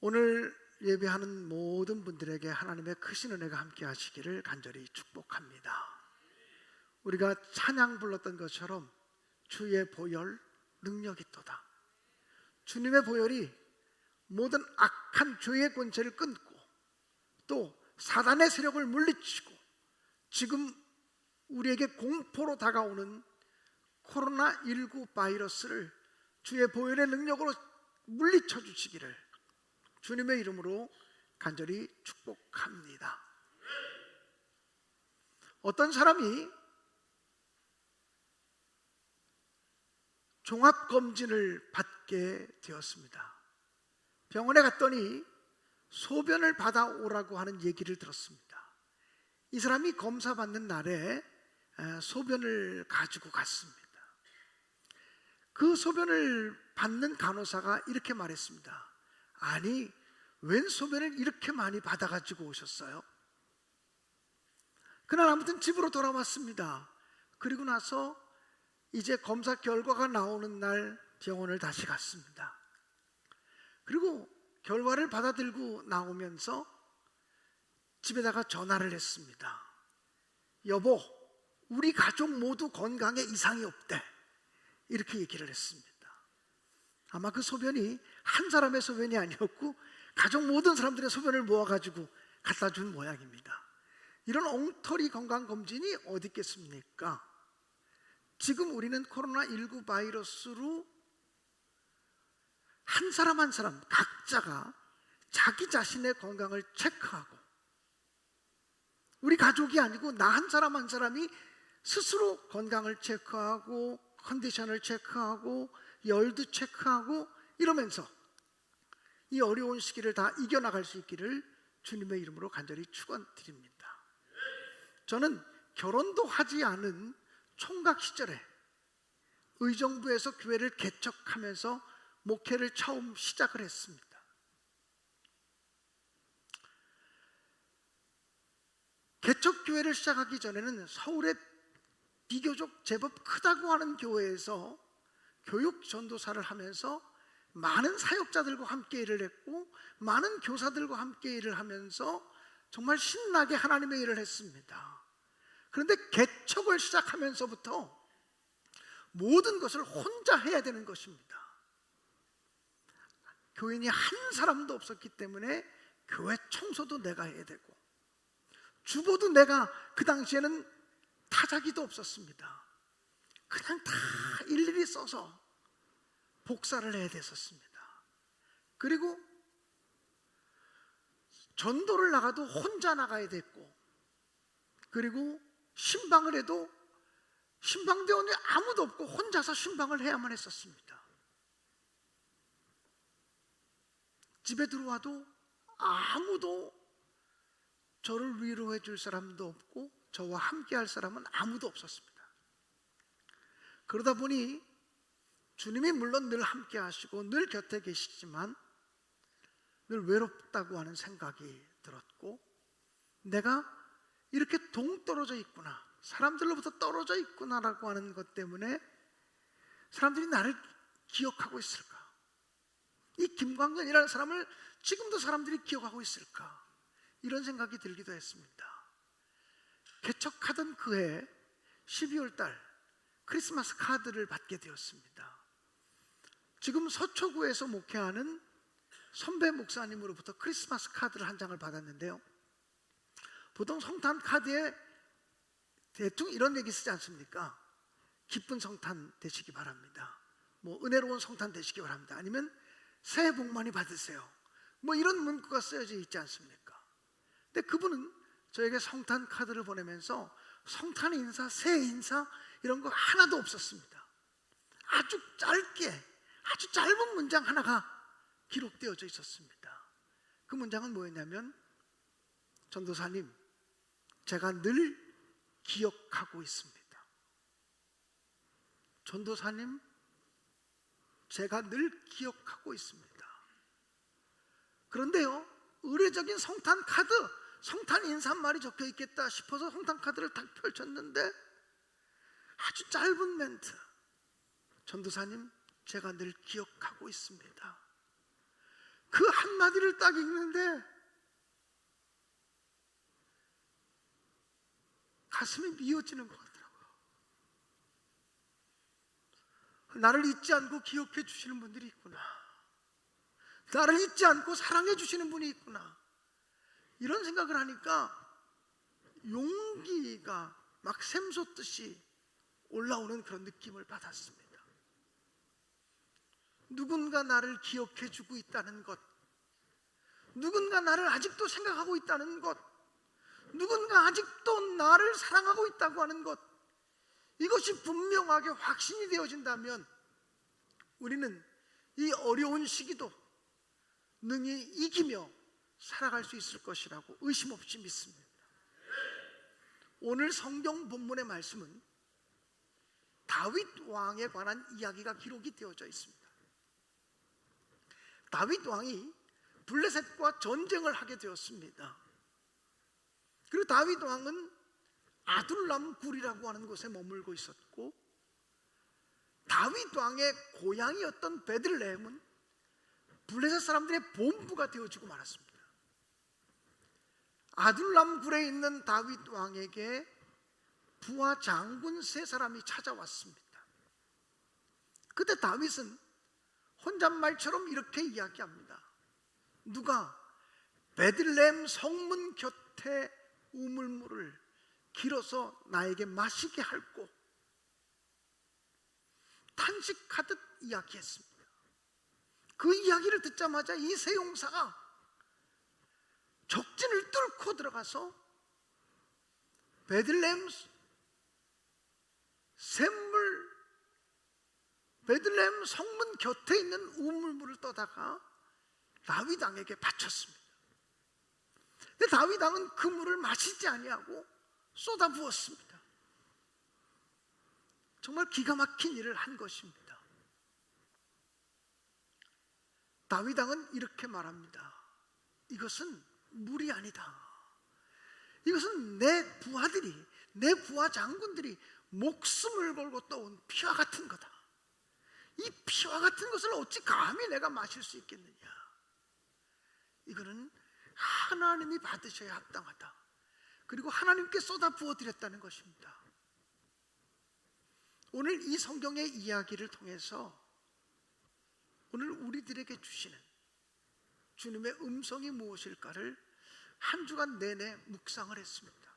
오늘 예배하는 모든 분들에게 하나님의 크신 은혜가 함께 하시기를 간절히 축복합니다. 우리가 찬양 불렀던 것처럼 주의 보혈 능력이 있도다. 주님의 보혈이 모든 악한 죄의 권세를 끊고 또 사단의 세력을 물리치고 지금 우리에게 공포로 다가오는 코로나19 바이러스를 주의 보혈의 능력으로 물리쳐 주시기를 주님의 이름으로 간절히 축복합니다. 어떤 사람이 종합검진을 받게 되었습니다. 병원에 갔더니 소변을 받아오라고 하는 얘기를 들었습니다. 이 사람이 검사 받는 날에 소변을 가지고 갔습니다. 그 소변을 받는 간호사가 이렇게 말했습니다. 아니, 웬 소변을 이렇게 많이 받아가지고 오셨어요? 그날 아무튼 집으로 돌아왔습니다. 그리고 나서 이제 검사 결과가 나오는 날 병원을 다시 갔습니다. 그리고 결과를 받아들고 나오면서 집에다가 전화를 했습니다. 여보, 우리 가족 모두 건강에 이상이 없대. 이렇게 얘기를 했습니다. 아마 그 소변이 한 사람의 소변이 아니었고 가족 모든 사람들의 소변을 모아가지고 갖다 준 모양입니다. 이런 엉터리 건강검진이 어디 있겠습니까? 지금 우리는 코로나19 바이러스로 한 사람 한 사람 각자가 자기 자신의 건강을 체크하고, 우리 가족이 아니고 나 한 사람 한 사람이 스스로 건강을 체크하고 컨디션을 체크하고 열도 체크하고 이러면서 이 어려운 시기를 다 이겨나갈 수 있기를 주님의 이름으로 간절히 축원드립니다. 저는 결혼도 하지 않은 총각 시절에 의정부에서 교회를 개척하면서 목회를 처음 시작을 했습니다. 개척교회를 시작하기 전에는 서울에 비교적 제법 크다고 하는 교회에서 교육 전도사를 하면서 많은 사역자들과 함께 일을 했고 많은 교사들과 함께 일을 하면서 정말 신나게 하나님의 일을 했습니다. 그런데 개척을 시작하면서부터 모든 것을 혼자 해야 되는 것입니다. 교인이 한 사람도 없었기 때문에 교회 청소도 내가 해야 되고 주보도 내가 그 당시에는 타자기도 없었습니다. 그냥 다 일일이 써서 복사를 해야 됐었습니다. 그리고 전도를 나가도 혼자 나가야 됐고, 그리고 신방을 해도 신방대원이 아무도 없고 혼자서 신방을 해야만 했었습니다. 집에 들어와도 아무도 저를 위로해 줄 사람도 없고 저와 함께 할 사람은 아무도 없었습니다. 그러다 보니 주님이 물론 늘 함께 하시고 늘 곁에 계시지만 늘 외롭다고 하는 생각이 들었고, 내가 이렇게 동떨어져 있구나, 사람들로부터 떨어져 있구나라고 하는 것 때문에 사람들이 나를 기억하고 있을까? 이 김광현이라는 사람을 지금도 사람들이 기억하고 있을까? 이런 생각이 들기도 했습니다. 개척하던 그해 12월 달 크리스마스 카드를 받게 되었습니다. 지금 서초구에서 목회하는 선배 목사님으로부터 크리스마스 카드를 한 장을 받았는데요, 보통 성탄 카드에 대충 이런 얘기 쓰지 않습니까? 기쁜 성탄 되시기 바랍니다, 뭐 은혜로운 성탄 되시기 바랍니다, 아니면 새해 복 많이 받으세요, 뭐 이런 문구가 쓰여져 있지 않습니까? 근데 그분은 저에게 성탄 카드를 보내면서 성탄 인사, 새해 인사 이런 거 하나도 없었습니다. 아주 짧게, 아주 짧은 문장 하나가 기록되어져 있었습니다. 그 문장은 뭐였냐면, 전도사님, 제가 늘 기억하고 있습니다. 전도사님, 제가 늘 기억하고 있습니다. 그런데요, 의례적인 성탄 카드, 성탄 인사말이 적혀 있겠다 싶어서 성탄 카드를 딱 펼쳤는데 아주 짧은 멘트, 전도사님, 제가 늘 기억하고 있습니다. 그 한 한마디를 딱 읽는데 가슴이 미어지는 것 같더라고요. 나를 잊지 않고 기억해 주시는 분들이 있구나. 나를 잊지 않고 사랑해 주시는 분이 있구나. 이런 생각을 하니까 용기가 막 샘솟듯이 올라오는 그런 느낌을 받았습니다. 누군가 나를 기억해 주고 있다는 것, 누군가 나를 아직도 생각하고 있다는 것, 누군가 아직도 나를 사랑하고 있다고 하는 것, 이것이 분명하게 확신이 되어진다면 우리는 이 어려운 시기도 능히 이기며 살아갈 수 있을 것이라고 의심 없이 믿습니다. 오늘 성경 본문의 말씀은 다윗 왕에 관한 이야기가 기록이 되어져 있습니다. 다윗 왕이 블레셋과 전쟁을 하게 되었습니다. 그리고 다윗 왕은 아둘람 굴이라고 하는 곳에 머물고 있었고, 다윗 왕의 고향이었던 베들레헴은 블레셋 사람들의 본부가 되어지고 말았습니다. 아둘람 굴에 있는 다윗 왕에게 부하 장군 3사람이 찾아왔습니다. 그때 다윗은 혼잣말처럼 이렇게 이야기합니다. 누가 베들레헴 성문 곁에 우물물을 길어서 나에게 마시게 할꼬? 탄식하듯 이야기했습니다. 그 이야기를 듣자마자 이 세 용사가 적진을 뚫고 들어가서 베들레헴 성문 곁에 있는 우물물을 떠다가 다윗 왕에게 바쳤습니다. 근데 다윗 왕은 그 물을 마시지 아니하고 쏟아부었습니다. 정말 기가 막힌 일을 한 것입니다. 다윗 왕은 이렇게 말합니다. 이것은 물이 아니다. 이것은 내 부하들이, 내 부하 장군들이 목숨을 걸고 떠온 피와 같은 거다. 이 피와 같은 것을 어찌 감히 내가 마실 수 있겠느냐. 이거는 하나님이 받으셔야 합당하다. 그리고 하나님께 쏟아 부어 드렸다는 것입니다. 오늘 이 성경의 이야기를 통해서 오늘 우리들에게 주시는 주님의 음성이 무엇일까를 한 주간 내내 묵상을 했습니다.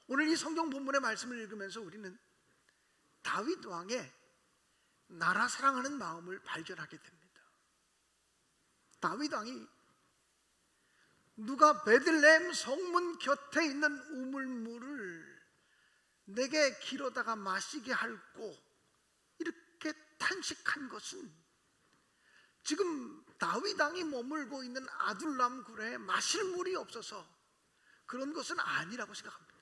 오늘 이 성경 본문의 말씀을 읽으면서 우리는 다윗 왕의 나라 사랑하는 마음을 발견하게 됩니다. 다윗 왕이 누가 베들레헴 성문 곁에 있는 우물물을 내게 길어다가 마시게 할꼬? 이렇게 탄식한 것은 지금 다윗 왕이 머물고 있는 아둘람 굴에 마실 물이 없어서 그런 것은 아니라고 생각합니다.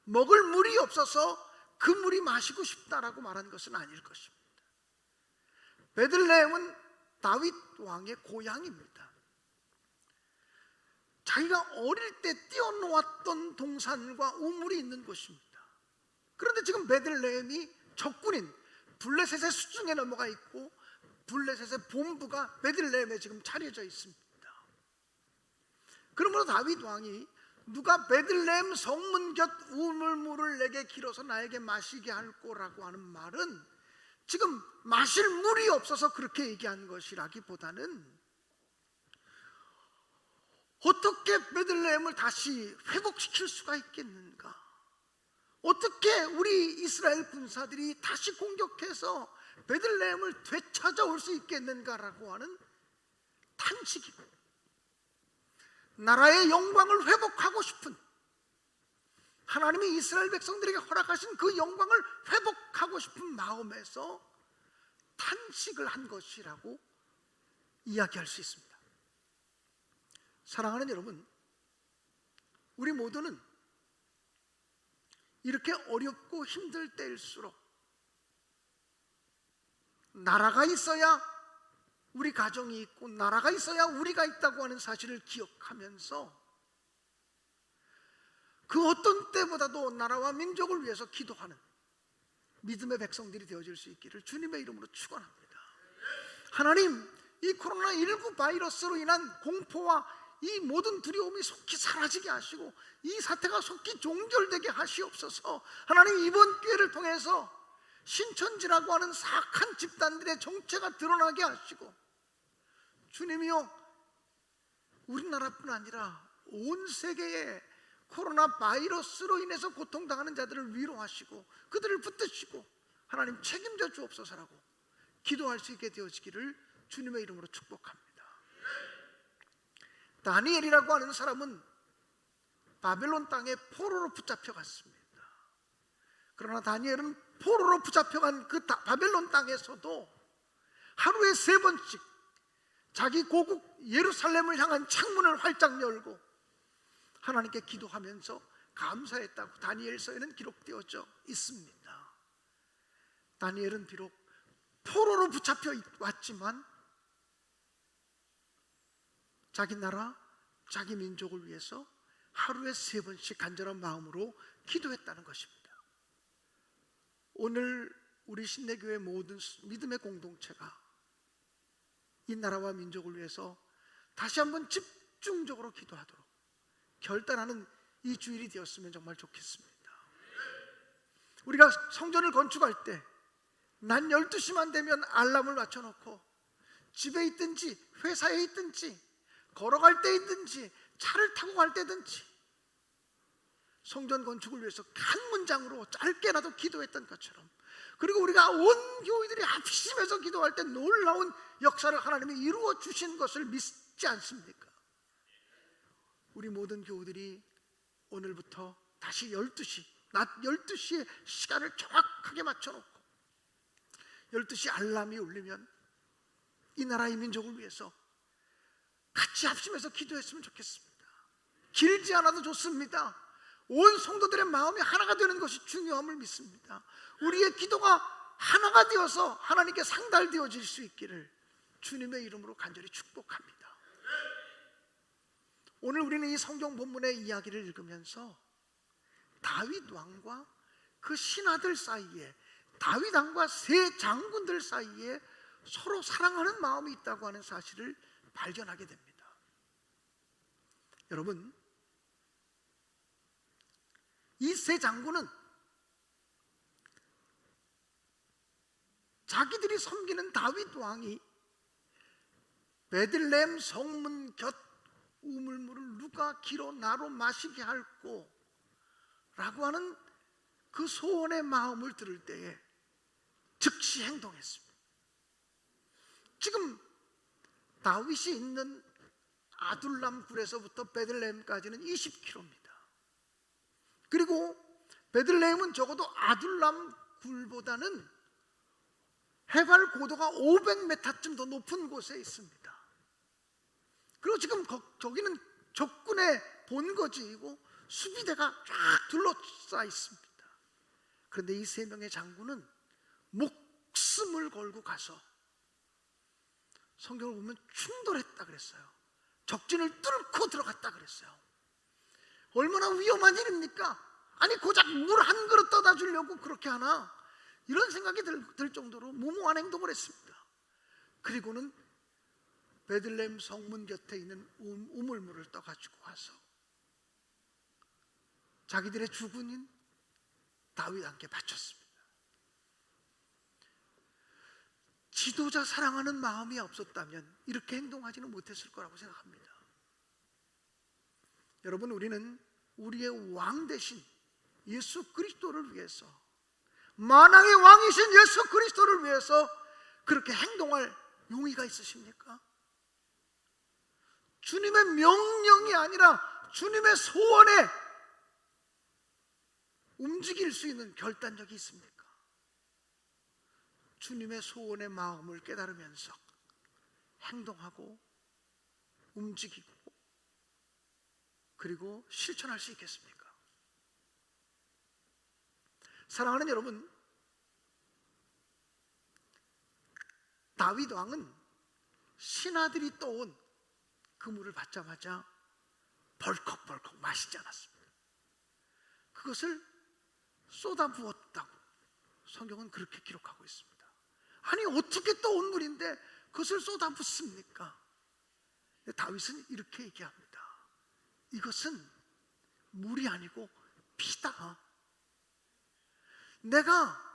먹을 물이 없어서 그 물이 마시고 싶다라고 말한 것은 아닐 것입니다. 베들레헴은 다윗 왕의 고향입니다. 자기가 어릴 때 뛰어놓았던 동산과 우물이 있는 곳입니다. 그런데 지금 베들레헴이 적군인 블레셋의 수중에 넘어가 있고 블레셋의 본부가 베들레헴에 지금 차려져 있습니다. 그러므로 다윗 왕이 누가 베들레헴 성문 곁 우물물을 내게 길어서 나에게 마시게 할꼬라고 하는 말은 지금 마실 물이 없어서 그렇게 얘기한 것이라기보다는 어떻게 베들레헴을 다시 회복시킬 수가 있겠는가? 어떻게 우리 이스라엘 군사들이 다시 공격해서 베들레헴을 되찾아올 수 있겠는가라고 하는 탄식이고, 나라의 영광을 회복하고 싶은, 하나님이 이스라엘 백성들에게 허락하신 그 영광을 회복하고 싶은 마음에서 탄식을 한 것이라고 이야기할 수 있습니다. 사랑하는 여러분, 우리 모두는 이렇게 어렵고 힘들 때일수록 나라가 있어야 우리 가정이 있고 나라가 있어야 우리가 있다고 하는 사실을 기억하면서 그 어떤 때보다도 나라와 민족을 위해서 기도하는, 믿음의 백성들이 되어질 수 있기를 주님의 이름으로 축원합니다. 하나님, 이 코로나19 바이러스로 인한 공포와 이 모든 두려움이 속히 사라지게 하시고 이 사태가 속히 종결되게 하시옵소서. 하나님, 이번 기회를 통해서 신천지라고 하는 사악한 집단들의 정체가 드러나게 하시고, 주님이여, 우리나라뿐 아니라 온 세계에 코로나 바이러스로 인해서 고통당하는 자들을 위로하시고 그들을 붙드시고 하나님 책임져 주옵소서라고 기도할 수 있게 되어지기를 주님의 이름으로 축복합니다. 다니엘이라고 하는 사람은 바벨론 땅에 포로로 붙잡혀 갔습니다. 그러나 다니엘은 포로로 붙잡혀간 그 바벨론 땅에서도 하루에 3번씩 자기 고국 예루살렘을 향한 창문을 활짝 열고 하나님께 기도하면서 감사했다고 다니엘서에는 기록되어져 있습니다. 다니엘은 비록 포로로 붙잡혀 왔지만 자기 나라, 자기 민족을 위해서 하루에 3번씩 간절한 마음으로 기도했다는 것입니다. 오늘 우리 신내교회 모든 믿음의 공동체가 이 나라와 민족을 위해서 다시 한번 집중적으로 기도하도록 결단하는 이 주일이 되었으면 정말 좋겠습니다. 우리가 성전을 건축할 때 낮 12시만 되면 알람을 맞춰놓고 집에 있든지 회사에 있든지 걸어갈 때 있든지 차를 타고 갈 때든지 성전 건축을 위해서 한 문장으로 짧게라도 기도했던 것처럼, 그리고 우리가 온 교회들이 합심해서 기도할 때 놀라운 역사를 하나님이 이루어 주신 것을 믿지 않습니까? 우리 모든 교우들이 오늘부터 다시 12시, 낮 12시에 시간을 정확하게 맞춰놓고 12시 알람이 울리면 이 나라의 민족을 위해서 같이 합심해서 기도했으면 좋겠습니다. 길지 않아도 좋습니다. 온 성도들의 마음이 하나가 되는 것이 중요함을 믿습니다. 우리의 기도가 하나가 되어서 하나님께 상달되어질 수 있기를 주님의 이름으로 간절히 축복합니다. 오늘 우리는 이 성경 본문의 이야기를 읽으면서 다윗 왕과 그 신하들 사이에, 다윗 왕과 세 장군들 사이에 서로 사랑하는 마음이 있다고 하는 사실을 발견하게 됩니다. 여러분, 이 세 장군은 자기들이 섬기는 다윗 왕이 베들레헴 성문 곁 우물물을 누가 길어 나로 마시게 할꼬 라고 하는 그 소원의 마음을 들을 때에 즉시 행동했습니다. 지금 다윗이 있는 아둘람 굴에서부터 베들레헴까지는 20km입니다. 그리고 베들레헴은 적어도 아둘람 굴보다는 해발 고도가 500m쯤 더 높은 곳에 있습니다. 그리고 지금 저기는 적군의 본거지이고 수비대가 쫙 둘러싸 있습니다. 그런데 이 3명의 장군은 목숨을 걸고 가서, 성경을 보면 충돌했다 그랬어요. 적진을 뚫고 들어갔다 그랬어요. 얼마나 위험한 일입니까? 아니 고작 물 한 그릇 떠다 주려고 그렇게 하나? 이런 생각이 들 정도로 무모한 행동을 했습니다. 그리고는 베들레헴 성문 곁에 있는 우물물을 떠가지고 와서 자기들의 주군인 다윗에게 바쳤습니다. 지도자 사랑하는 마음이 없었다면 이렇게 행동하지는 못했을 거라고 생각합니다. 여러분, 우리는 우리의 왕 대신 예수 그리스도를 위해서, 만왕의 왕이신 예수 그리스도를 위해서 그렇게 행동할 용의가 있으십니까? 주님의 명령이 아니라 주님의 소원에 움직일 수 있는 결단력이 있습니까? 주님의 소원의 마음을 깨달으면서 행동하고 움직이고 그리고 실천할 수 있겠습니까? 사랑하는 여러분, 다윗 왕은 신하들이 떠온 그 물을 받자마자 벌컥벌컥 마시지 않았습니다. 그것을 쏟아부었다고 성경은 그렇게 기록하고 있습니다. 아니 어떻게 떠온 물인데 그것을 쏟아붓습니까? 다윗은 이렇게 얘기합니다. 이것은 물이 아니고 피다. 내가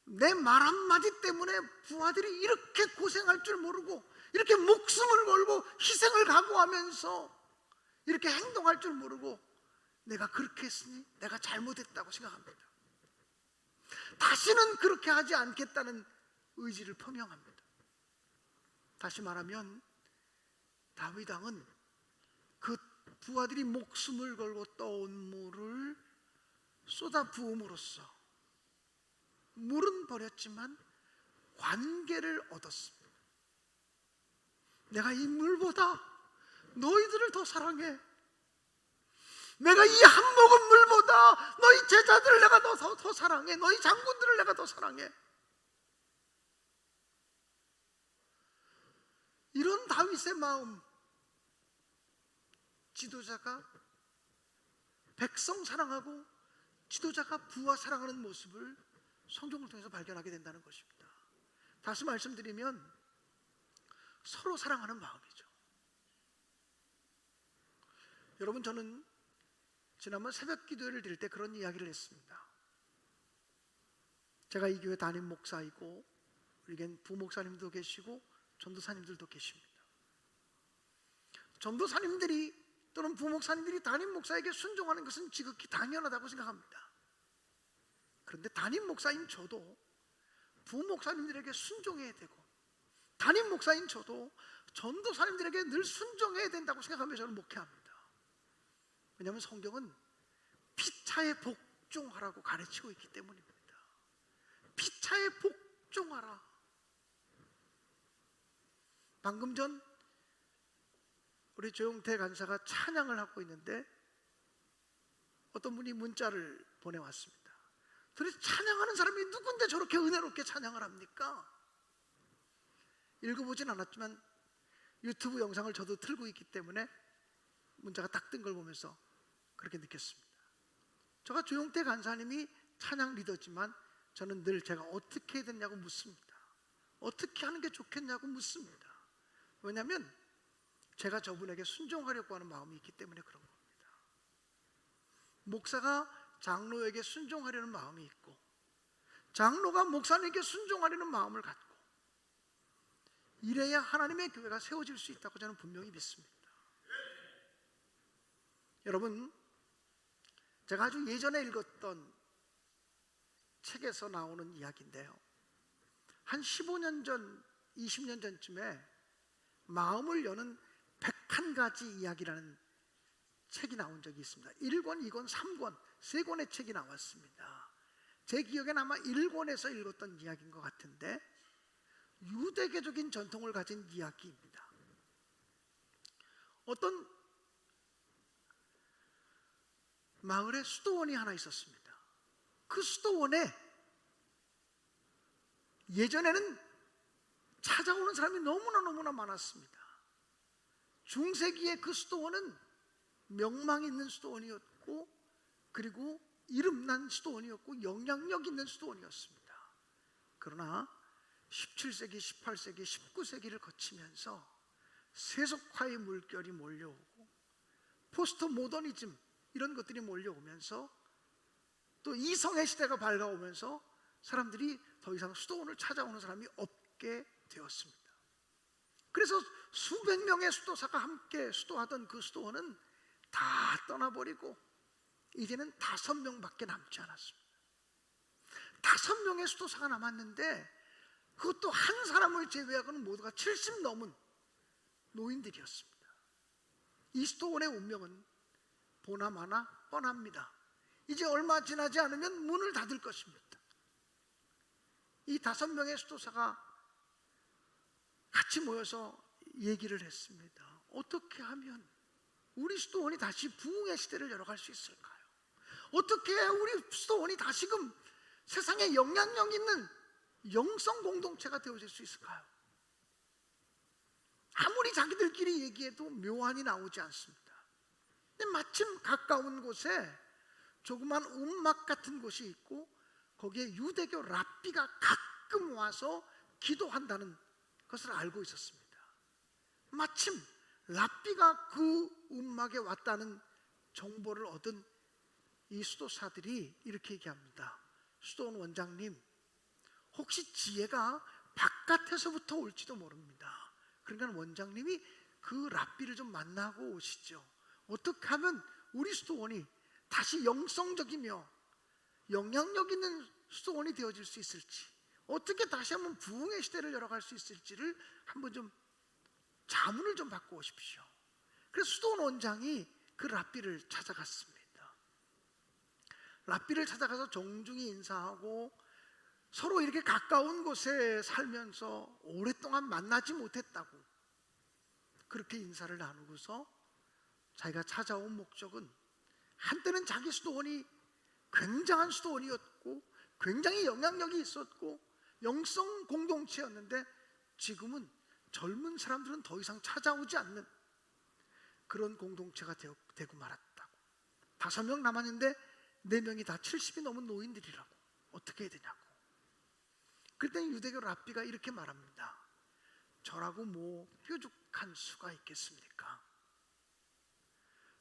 내 말 한마디 때문에 부하들이 이렇게 고생할 줄 모르고 이렇게 목숨을 걸고 희생을 각오하면서 이렇게 행동할 줄 모르고 내가 그렇게 했으니 내가 잘못했다고 생각합니다. 다시는 그렇게 하지 않겠다는 의지를 표명합니다. 다시 말하면 다윗 왕은 그 부하들이 목숨을 걸고 떠온 물을 쏟아 부음으로써 물은 버렸지만 관계를 얻었습니다. 내가 이 물보다 너희들을 더 사랑해. 내가 이 한 모금 물보다 너희 제자들을 내가 더 사랑해. 너희 장군들을 내가 더 사랑해. 이런 다윗의 마음, 지도자가 백성 사랑하고 지도자가 부하 사랑하는 모습을 성경을 통해서 발견하게 된다는 것입니다. 다시 말씀드리면 서로 사랑하는 마음이죠. 여러분, 저는 지난번 새벽 기도회를 드릴 때 그런 이야기를 했습니다. 제가 이 교회 담임 목사이고 우리겐 부목사님도 계시고 전도사님들도 계십니다. 전도사님들이 또는 부목사님들이 담임 목사에게 순종하는 것은 지극히 당연하다고 생각합니다. 그런데 담임 목사인 저도 부목사님들에게 순종해야 되고 담임 목사인 저도 전도사님들에게 늘 순종해야 된다고 생각하며 저는 목회합니다. 왜냐하면 성경은 피차에 복종하라고 가르치고 있기 때문입니다. 피차에 복종하라. 방금 전 우리 조용태 간사가 찬양을 하고 있는데 어떤 분이 문자를 보내왔습니다. 도대체 찬양하는 사람이 누군데 저렇게 은혜롭게 찬양을 합니까? 읽어보진 않았지만 유튜브 영상을 저도 틀고 있기 때문에 문자가 딱 뜬 걸 보면서 그렇게 느꼈습니다. 제가 조용태 간사님이 찬양 리더지만 저는 늘 제가 어떻게 해야 되냐고 묻습니다. 어떻게 하는 게 좋겠냐고 묻습니다. 왜냐하면 제가 저분에게 순종하려고 하는 마음이 있기 때문에 그런 겁니다. 목사가 장로에게 순종하려는 마음이 있고 장로가 목사님에게 순종하려는 마음을 갖고 이래야 하나님의 교회가 세워질 수 있다고 저는 분명히 믿습니다. 여러분, 제가 아주 예전에 읽었던 책에서 나오는 이야기인데요, 한 15년 전, 20년 전쯤에 마음을 여는 101가지 이야기라는 책이 나온 적이 있습니다. 1권, 2권, 3권, 3권의 책이 나왔습니다. 제 기억엔 아마 1권에서 읽었던 이야기인 것 같은데 유대교적인 전통을 가진 이야기입니다. 어떤 마을에 수도원이 하나 있었습니다. 그 수도원에 예전에는 찾아오는 사람이 너무나 많았습니다. 중세기에 그 수도원은 명망 있는 수도원이었고 그리고 이름난 수도원이었고 영향력 있는 수도원이었습니다. 그러나 17세기, 18세기, 19세기를 거치면서 세속화의 물결이 몰려오고 포스트 모더니즘 이런 것들이 몰려오면서 또 이성의 시대가 밝아오면서 사람들이 더 이상 수도원을 찾아오는 사람이 없게 되었습니다. 그래서 수백 명의 수도사가 함께 수도하던 그 수도원은 다 떠나버리고 이제는 5명밖에 남지 않았습니다. 5명의 수도사가 남았는데 그것도 한 사람을 제외하고는 모두가 70 넘은 노인들이었습니다. 이 수도원의 운명은 보나마나 뻔합니다. 이제 얼마 지나지 않으면 문을 닫을 것입니다. 이 5명의 수도사가 같이 모여서 얘기를 했습니다. 어떻게 하면 우리 수도원이 다시 부흥의 시대를 열어갈 수 있을까요? 어떻게 해야 우리 수도원이 다시금 세상에 영향력 있는 영성 공동체가 되어질 수 있을까요? 아무리 자기들끼리 얘기해도 묘안이 나오지 않습니다. 근데 마침 가까운 곳에 조그만 움막 같은 곳이 있고 거기에 유대교 랍비가 가끔 와서 기도한다는 것을 알고 있었습니다. 마침 랍비가 그 움막에 왔다는 정보를 얻은 이 수도사들이 이렇게 얘기합니다. 수도원 원장님, 혹시 지혜가 바깥에서부터 올지도 모릅니다. 그러니까 원장님이 그 랍비를 좀 만나고 오시죠. 어떻게 하면 우리 수도원이 다시 영성적이며 영향력 있는 수도원이 되어질 수 있을지, 어떻게 다시 한번 부흥의 시대를 열어갈 수 있을지를 한번 좀 자문을 좀 받고 오십시오. 그래서 수도원 원장이 그 랍비를 찾아갔습니다. 랍비를 찾아가서 정중히 인사하고 서로 이렇게 가까운 곳에 살면서 오랫동안 만나지 못했다고 그렇게 인사를 나누고서 자기가 찾아온 목적은, 한때는 자기 수도원이 굉장한 수도원이었고 굉장히 영향력이 있었고 영성 공동체였는데, 지금은 젊은 사람들은 더 이상 찾아오지 않는 그런 공동체가 되고 말았다고. 5명 남았는데 4명이 다 70이 넘은 노인들이라고. 어떻게 해야 되냐고. 그랬더니 유대교 랍비가 이렇게 말합니다. 저라고 뭐 뾰족한 수가 있겠습니까?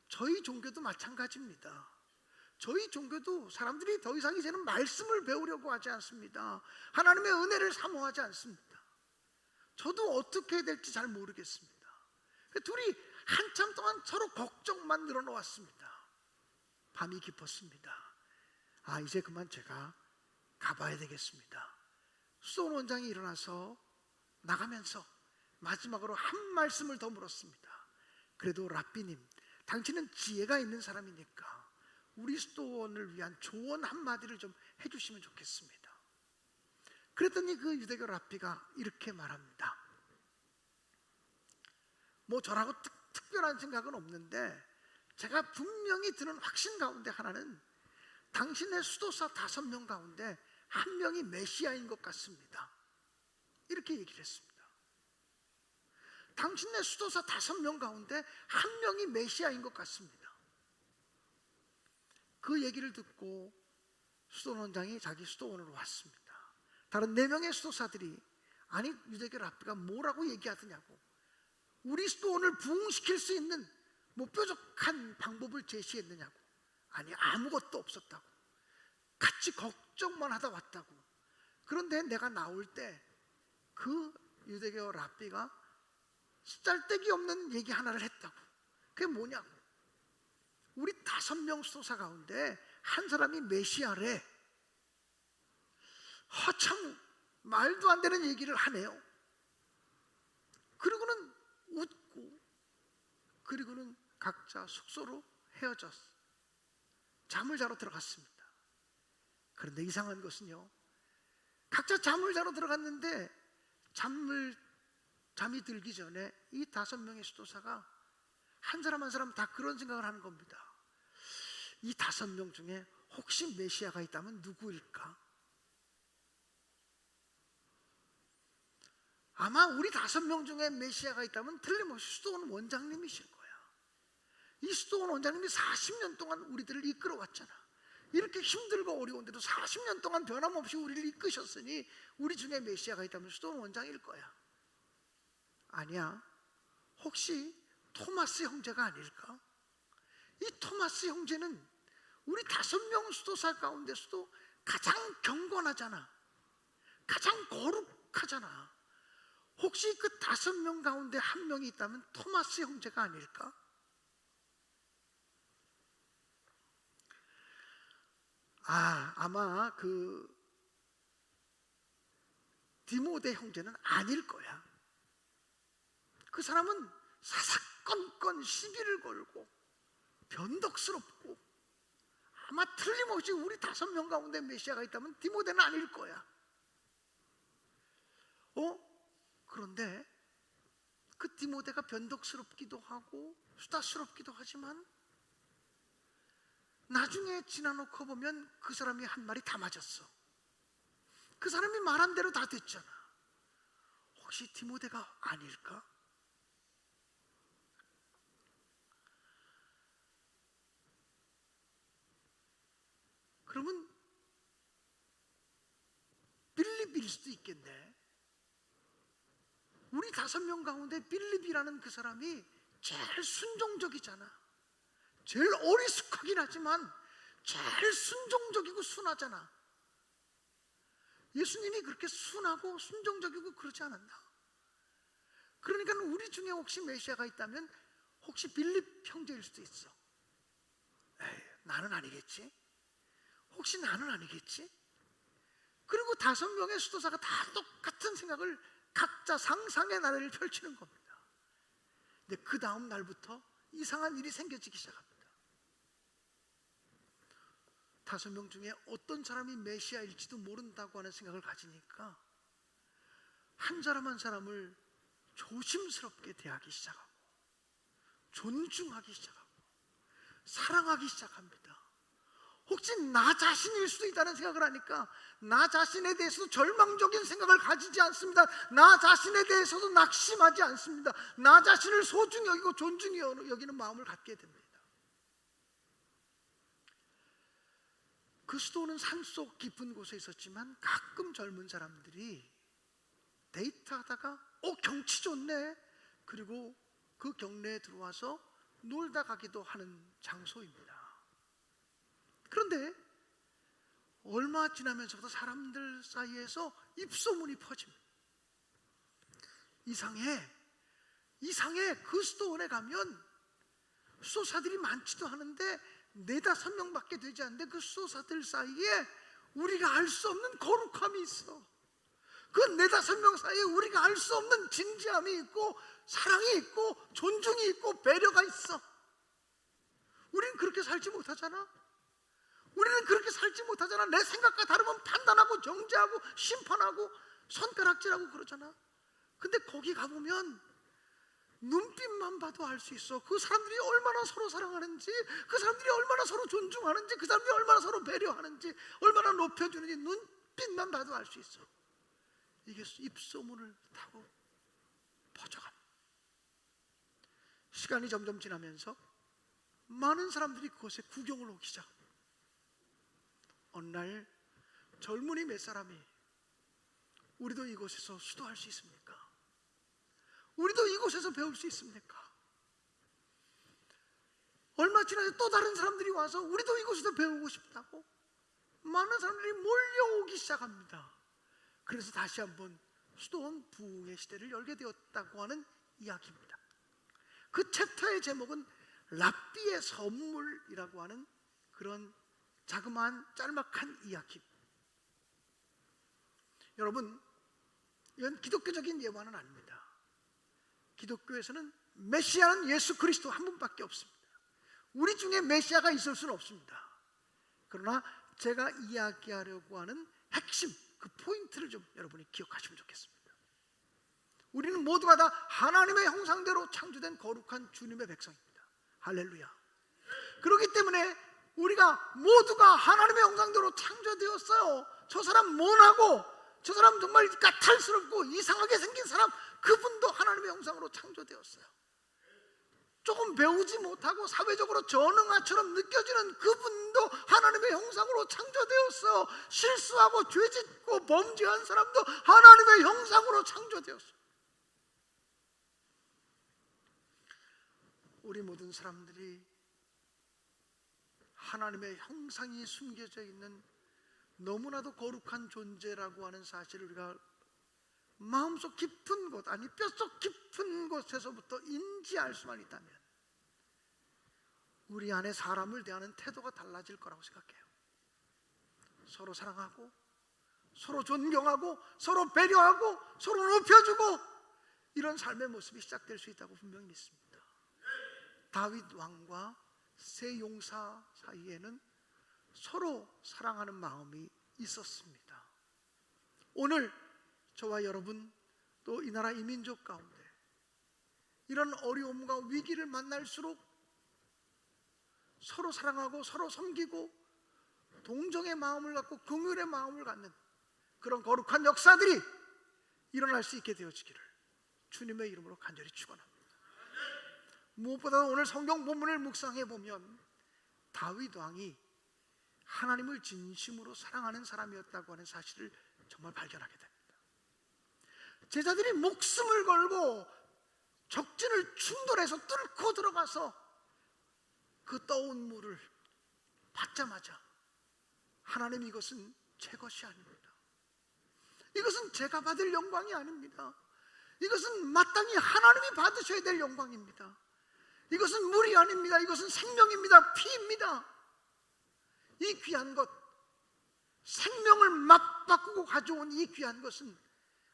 저희 종교도 마찬가지입니다. 저희 종교도 사람들이 더 이상 이제는 말씀을 배우려고 하지 않습니다. 하나님의 은혜를 사모하지 않습니다. 저도 어떻게 해야 될지 잘 모르겠습니다. 둘이 한참 동안 서로 걱정만 늘어놓았습니다. 밤이 깊었습니다. 아, 이제 그만 제가 가봐야 되겠습니다. 수도원 원장이 일어나서 나가면서 마지막으로 한 말씀을 더 물었습니다. 그래도 랍비님, 당신은 지혜가 있는 사람이니까 우리 수도원을 위한 조언 한마디를 좀 해주시면 좋겠습니다. 그랬더니 그 유대교 랍비가 이렇게 말합니다. 뭐 저라고 특별한 생각은 없는데, 제가 분명히 드는 확신 가운데 하나는 당신의 수도사 5명 가운데 1명이 메시아인 것 같습니다. 이렇게 얘기를 했습니다. 당신의 수도사 5명 가운데 1명이 메시아인 것 같습니다. 그 얘기를 듣고 수도원 원장이 자기 수도원으로 왔습니다. 다른 4명의 수도사들이, 아니 유대교 랍비가 뭐라고 얘기하더냐고, 우리 수도원을 부흥시킬 수 있는 뭐 뾰족한 방법을 제시했느냐고. 아니, 아무것도 없었다고. 같이 걱정만 하다 왔다고. 그런데 내가 나올 때 그 유대교 랍비가 쓰잘데기 없는 얘기 하나를 했다고. 그게 뭐냐고, 우리 5명 수도사 가운데 한 사람이 메시아래. 참 말도 안 되는 얘기를 하네요. 그리고는 웃고, 그리고는 각자 숙소로 헤어졌어. 잠을 자러 들어갔습니다. 그런데 이상한 것은요, 각자 잠을 자러 들어갔는데 잠이 들기 전에 이 5명의 수도사가 한 사람 한 사람 다 그런 생각을 하는 겁니다. 이 5명 중에 혹시 메시아가 있다면 누구일까? 아마 우리 5명 중에 메시아가 있다면 틀림없이 수도원 원장님이실 거야. 이 수도원 원장님이 40년 동안 우리들을 이끌어왔잖아. 이렇게 힘들고 어려운데도 40년 동안 변함없이 우리를 이끄셨으니 우리 중에 메시아가 있다면 수도원 원장일 거야. 아니야, 혹시 토마스 형제가 아닐까? 이 토마스 형제는 우리 5명 수도사 가운데서도 가장 경건하잖아. 가장 거룩하잖아. 혹시 그 5명 가운데 1명이 있다면 토마스 형제가 아닐까? 아마 그 디모데 형제는 아닐 거야. 그 사람은 사사건건 시비를 걸고 변덕스럽고, 아마 틀림없이 우리 5명 가운데 메시아가 있다면 디모데는 아닐 거야. 그런데 그 디모데가 변덕스럽기도 하고 수다스럽기도 하지만 나중에 지나놓고 보면 그 사람이 한 말이 다 맞았어. 그 사람이 말한 대로 다 됐잖아. 혹시 디모데가 아닐까? 그러면 일일 수도 있겠네. 우리 5명 가운데 빌립이라는 그 사람이 제일 순종적이잖아. 제일 어리숙하긴 하지만 제일 순종적이고 순하잖아. 예수님이 그렇게 순하고 순종적이고 그러지 않았나? 그러니까 우리 중에 혹시 메시아가 있다면 혹시 빌립 형제일 수도 있어. 에이, 나는 아니겠지? 혹시 나는 아니겠지? 그리고 5명의 수도사가 다 똑같은 생각을 각자 상상의 나래를 펼치는 겁니다. 근데 그 다음 날부터 이상한 일이 생겨지기 시작합니다. 5명 중에 어떤 사람이 메시아일지도 모른다고 하는 생각을 가지니까 한 사람 한 사람을 조심스럽게 대하기 시작하고 존중하기 시작하고 사랑하기 시작합니다. 혹시 나 자신일 수도 있다는 생각을 하니까 나 자신에 대해서도 절망적인 생각을 가지지 않습니다. 나 자신에 대해서도 낙심하지 않습니다. 나 자신을 소중히 여기고 존중히 여기는 마음을 갖게 됩니다. 그 수도는 산속 깊은 곳에 있었지만 가끔 젊은 사람들이 데이트하다가 경치 좋네, 그리고 그 경내에 들어와서 놀다 가기도 하는 장소입니다. 그런데 얼마 지나면서부터 사람들 사이에서 입소문이 퍼집니다. 이상해. 그 수도원에 가면 수도사들이 많지도 않은데 4-5명밖에 되지 않는데 그 수도사들 사이에 우리가 알 수 없는 거룩함이 있어. 그 4-5명 사이에 우리가 알 수 없는 진지함이 있고 사랑이 있고 존중이 있고 배려가 있어. 우리는 그렇게 살지 못하잖아. 내 생각과 다르면 판단하고 정죄하고 심판하고 손가락질하고 그러잖아. 근데 거기 가보면 눈빛만 봐도 알 수 있어. 그 사람들이 얼마나 서로 사랑하는지, 그 사람들이 얼마나 서로 존중하는지, 그 사람들이 얼마나 서로 배려하는지, 얼마나 높여주는지 눈빛만 봐도 알 수 있어. 이게 입소문을 타고 퍼져갑니다. 시간이 점점 지나면서 많은 사람들이 그곳에 구경을 오기 시작합니다. 어느 날 젊은이 몇 사람이 우리도 이곳에서 수도할 수 있습니까? 우리도 이곳에서 배울 수 있습니까? 얼마 지나서 또 다른 사람들이 와서 우리도 이곳에서 배우고 싶다고 많은 사람들이 몰려오기 시작합니다. 그래서 다시 한번 수도원 부흥의 시대를 열게 되었다고 하는 이야기입니다. 그 챕터의 제목은 랍비의 선물이라고 하는 그런 자그마한 짤막한 이야기입니다. 여러분, 이건 기독교적인 예화는 아닙니다. 기독교에서는 메시아는 예수 그리스도 한 분밖에 없습니다. 우리 중에 메시아가 있을 수는 없습니다. 그러나 제가 이야기하려고 하는 핵심, 그 포인트를 좀 여러분이 기억하시면 좋겠습니다. 우리는 모두가 다 하나님의 형상대로 창조된 거룩한 주님의 백성입니다. 할렐루야. 그렇기 때문에 우리가 모두가 하나님의 형상대로 창조되었어요. 저 사람 모나고 저 사람 정말 까탈스럽고 이상하게 생긴 사람, 그분도 하나님의 형상으로 창조되었어요. 조금 배우지 못하고 사회적으로 전응아처럼 느껴지는 그분도 하나님의 형상으로 창조되었어요. 실수하고 죄짓고 범죄한 사람도 하나님의 형상으로 창조되었어요. 우리 모든 사람들이 하나님의 형상이 숨겨져 있는 너무나도 거룩한 존재라고 하는 사실을 우리가 마음속 깊은 곳, 아니 뼛속 깊은 곳에서부터 인지할 수만 있다면 우리 안에 사람을 대하는 태도가 달라질 거라고 생각해요. 서로 사랑하고 서로 존경하고 서로 배려하고 서로 높여주고 이런 삶의 모습이 시작될 수 있다고 분명히 믿습니다. 다윗 왕과 세 용사 사이에는 서로 사랑하는 마음이 있었습니다. 오늘 저와 여러분 또 이 나라 이민족 가운데 이런 어려움과 위기를 만날수록 서로 사랑하고 서로 섬기고 동정의 마음을 갖고 긍휼의 마음을 갖는 그런 거룩한 역사들이 일어날 수 있게 되어지기를 주님의 이름으로 간절히 축원합니다. 무엇보다 오늘 성경 본문을 묵상해 보면 다윗 왕이 하나님을 진심으로 사랑하는 사람이었다고 하는 사실을 정말 발견하게 됩니다. 제자들이 목숨을 걸고 적진을 충돌해서 뚫고 들어가서 그 떠온 물을 받자마자 하나님, 이것은 제 것이 아닙니다. 이것은 제가 받을 영광이 아닙니다. 이것은 마땅히 하나님이 받으셔야 될 영광입니다. 이것은 물이 아닙니다. 이것은 생명입니다. 피입니다. 이 귀한 것, 생명을 맞바꾸고 가져온 이 귀한 것은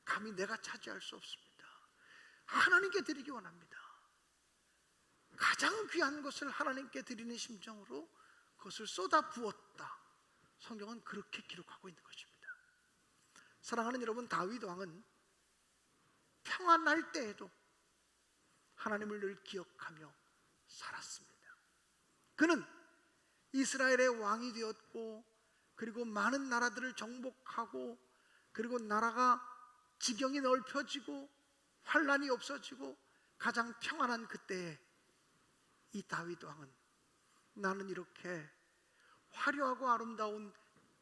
감히 내가 차지할 수 없습니다. 하나님께 드리기 원합니다. 가장 귀한 것을 하나님께 드리는 심정으로 그것을 쏟아 부었다. 성경은 그렇게 기록하고 있는 것입니다. 사랑하는 여러분, 다윗 왕은 평안할 때에도 하나님을 늘 기억하며 살았습니다. 그는 이스라엘의 왕이 되었고, 그리고 많은 나라들을 정복하고, 그리고 나라가 지경이 넓혀지고 환란이 없어지고 가장 평안한 그때에 이 다윗 왕은 나는 이렇게 화려하고 아름다운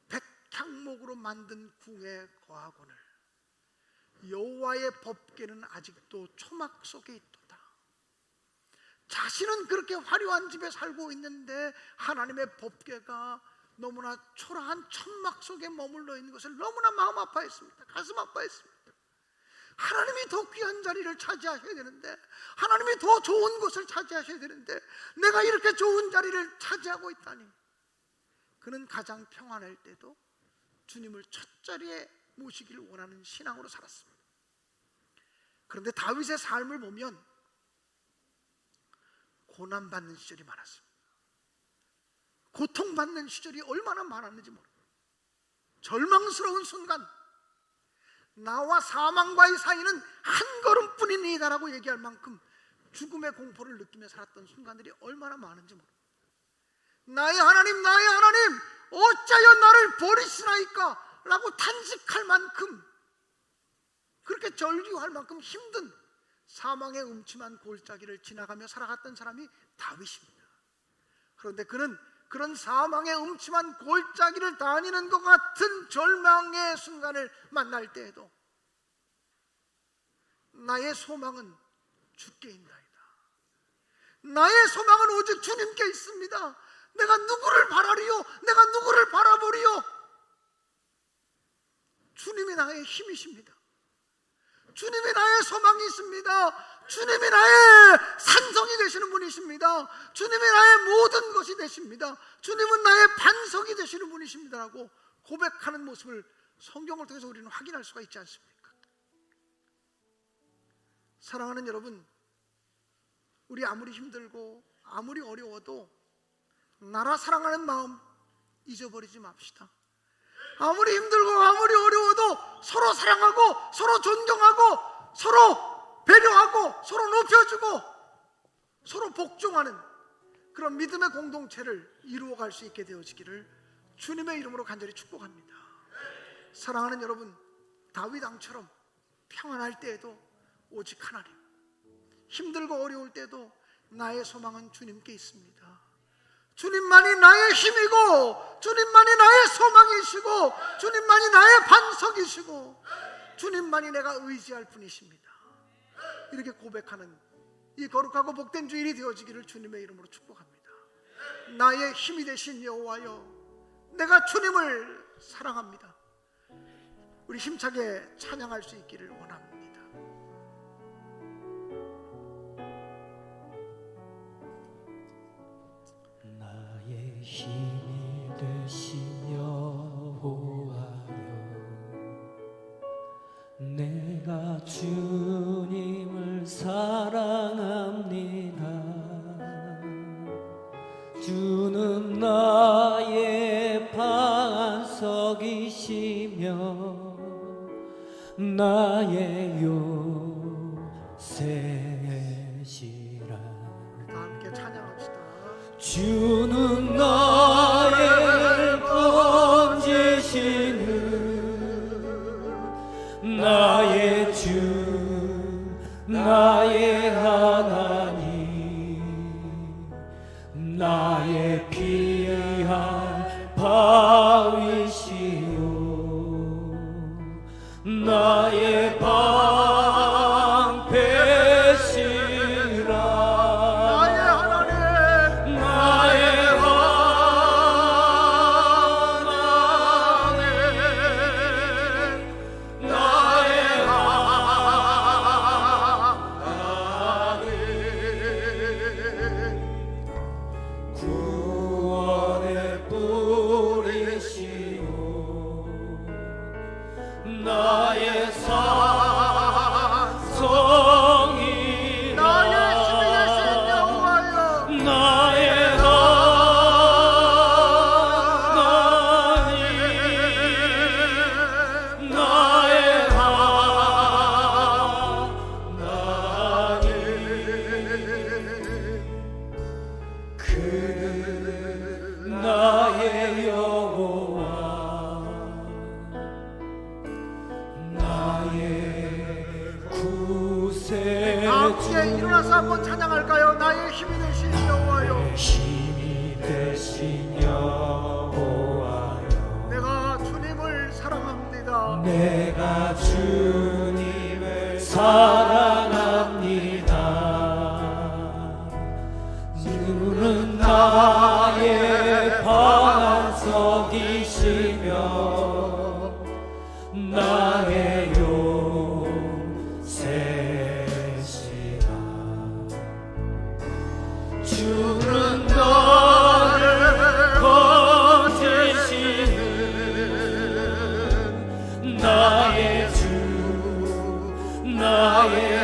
백향목으로 만든 궁에 거하거늘 여호와의 법궤는 아직도 초막 속에 있도다. 자신은 그렇게 화려한 집에 살고 있는데 하나님의 법궤가 너무나 초라한 천막 속에 머물러 있는 것을 너무나 마음 아파했습니다. 가슴 아파했습니다. 하나님이 더 귀한 자리를 차지하셔야 되는데, 하나님이 더 좋은 곳을 차지하셔야 되는데 내가 이렇게 좋은 자리를 차지하고 있다니. 그는 가장 평안할 때도 주님을 첫 자리에 모시기를 원하는 신앙으로 살았습니다. 그런데 다윗의 삶을 보면 고난받는 시절이 많았습니다. 고통받는 시절이 얼마나 많았는지 모릅니다. 절망스러운 순간, 나와 사망과의 사이는 한 걸음뿐이니다라고 얘기할 만큼 죽음의 공포를 느끼며 살았던 순간들이 얼마나 많은지 모릅니다. 나의 하나님, 나의 하나님, 어찌하여 나를 버리시나이까 라고 탄식할 만큼, 그렇게 절규할 만큼 힘든 사망의 음침한 골짜기를 지나가며 살아갔던 사람이 다윗입니다. 그런데 그는 그런 사망의 음침한 골짜기를 다니는 것 같은 절망의 순간을 만날 때에도 나의 소망은 주께 있나이다. 나의 소망은 오직 주님께 있습니다. 내가 누구를 바라리요? 내가 누구를 바라보리요? 주님이 나의 힘이십니다. 주님이 나의 소망이 있습니다. 주님이 나의 산성이 되시는 분이십니다. 주님이 나의 모든 것이 되십니다. 주님은 나의 반석이 되시는 분이십니다라고 고백하는 모습을 성경을 통해서 우리는 확인할 수가 있지 않습니까? 사랑하는 여러분, 우리 아무리 힘들고 아무리 어려워도 나라 사랑하는 마음 잊어버리지 맙시다. 아무리 힘들고 아무리 어려워도 서로 사랑하고 서로 존경하고 서로 배려하고 서로 높여주고 서로 복종하는 그런 믿음의 공동체를 이루어갈 수 있게 되어지기를 주님의 이름으로 간절히 축복합니다. 사랑하는 여러분, 다윗 왕처럼 평안할 때에도 오직 하나님, 힘들고 어려울 때도 나의 소망은 주님께 있습니다. 주님만이 나의 힘이고 주님만이 나의 소망이시고 주님만이 나의 반석이시고 주님만이 내가 의지할 분이십니다. 이렇게 고백하는 이 거룩하고 복된 주일이 되어지기를 주님의 이름으로 축복합니다. 나의 힘이 되신 여호와여, 내가 주님을 사랑합니다. 우리 힘차게 찬양할 수 있기를 원합니다. 나의 힘이 되신 여호와여, 내가 주님을 사랑합니다. 주는 나의 반석이시며 나의 요새시라. 다 함께 찬양합시다. 주는 나의 건지시는 나의 주, 나의 하나님, 나의 귀한 바위시오, 나의 나의 산성이 나의 힘이 되신 여호와여 나의 하나님 나의 하나님 그는 나의 여호와 나의 구세 다 함께 일어나서 한번 찬양할까요? 나의 힘이 되신 여호와여 힘이 되신 여호와여 내가 주님을 사랑합니다. 내가 주님을 사랑합니다. 주는 나의 반석이시며 나의 요새시라. 주는 나를 거지시는 나의 주 나의